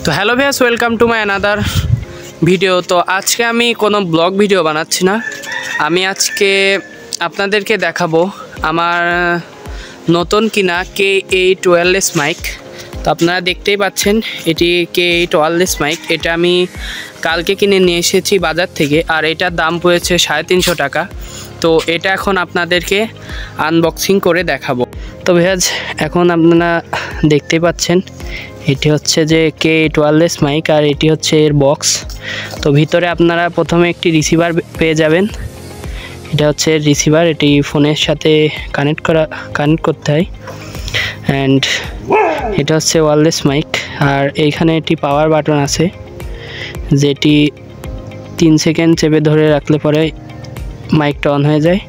তো hello viewers, welcome to my another video. তো আজকে আমি কোনো ব্লগ ভিডিও বানাচ্ছি না, আমি আজকে আপনাদেরকে দেখাবো আমার নতুন কিনা K8 ওয়্যারলেস মাইক। তো আপনারা দেখতেই পাচ্ছেন এটি K8 ওয়্যারলেস মাইক। এটা আমি কালকে কিনে নিয়ে এসেছি বাজার থেকে, আর এটার দাম পড়েছে 350 টাকা। তো এটা এখন আপনাদেরকে আনবক্সিং করে দেখাবো। তো ভিউয়ার্স, এখন আপনারা দেখতেই পাচ্ছেন এটি হচ্ছে যে K8 ওয়্যারলেস মাইক, আর এটি হচ্ছে এর বক্স। তো ভিতরে আপনারা প্রথমে একটি রিসিভার পেয়ে যাবেন। এটা হচ্ছে রিসিভার, এটি ফোনের সাথে কানেক্ট করতে হয়। অ্যান্ড এটা হচ্ছে ওয়্যারলেস মাইক, আর এইখানে একটি পাওয়ার বাটন আছে যেটি 3 সেকেন্ড চেপে ধরে রাখলে পরে মাইকটা অন হয়ে যায়,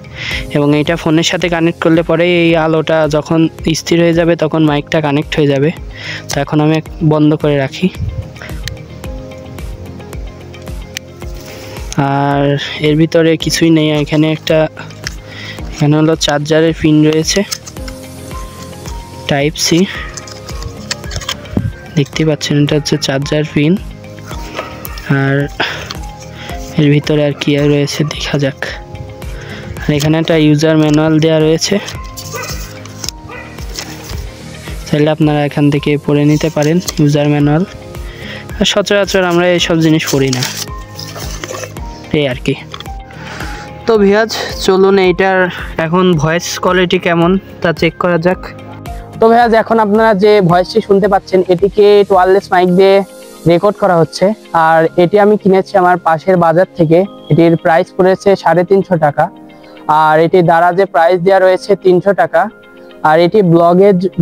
এবং এইটা ফোনের সাথে কানেক্ট করলে পরে এই আলোটা যখন স্থির হয়ে যাবে তখন মাইকটা কানেক্ট হয়ে যাবে। তো এখন আমি বন্ধ করে রাখি। আর এর ভিতরে কিছুই নেই, এখানে হলো চার্জারের পিন রয়েছে টাইপ সি, দেখতে পাচ্ছেন এটা হচ্ছে চার্জার পিন। আর এর ভিতরে আর কি রয়েছে দেখা যাক। আর এখানে একটা ইউজার ম্যানুয়াল দেওয়া রয়েছে, চাইলে আপনারা এখান থেকে পড়ে নিতে পারেন ইউজার ম্যানুয়াল। আর সচরাচর আমরা এইসব জিনিস পড়ি না, এই আর কি। তো ভিউয়ার্স, চলুন এইটার এখন ভয়েস কোয়ালিটি কেমন তা চেক করা যাক। তো ভিউয়ার্স, এখন আপনারা যে ভয়েসটি শুনতে পাচ্ছেন এটিকে ওয়্যারলেস মাইক দিয়ে রেকর্ড করা হচ্ছে। আর এটি আমি কিনেছি আমার পাশের বাজার থেকে। এটির প্রাইস পড়েছে 350 টাকা, আর এটি দ্বারা যে প্রাইস দেওয়া রয়েছে 300 টাকা। আর এটি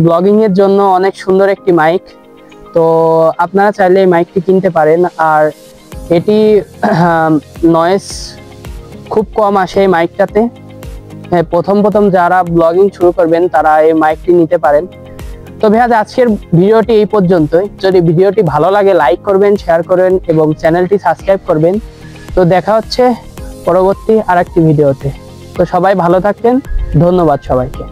ব্লগিংয়ের জন্য অনেক সুন্দর একটি মাইক। তো আপনারা চাইলে এই মাইকটি কিনতে পারেন। আর এটি নয়েজ খুব কম আসে এই মাইকটাতে। প্রথম যারা ব্লগিং শুরু করবেন তারা এই মাইকটি নিতে পারেন। তো ভাইয়া, আজকের ভিডিওটি এই পর্যন্তই। যদি ভিডিওটি ভালো লাগে লাইক করবেন, শেয়ার করবেন এবং চ্যানেলটি সাবস্ক্রাইব করবেন। তো দেখা হচ্ছে পরবর্তী আরেকটি ভিডিওতে। তো সবাই ভালো থাকবেন, ধন্যবাদ সবাইকে।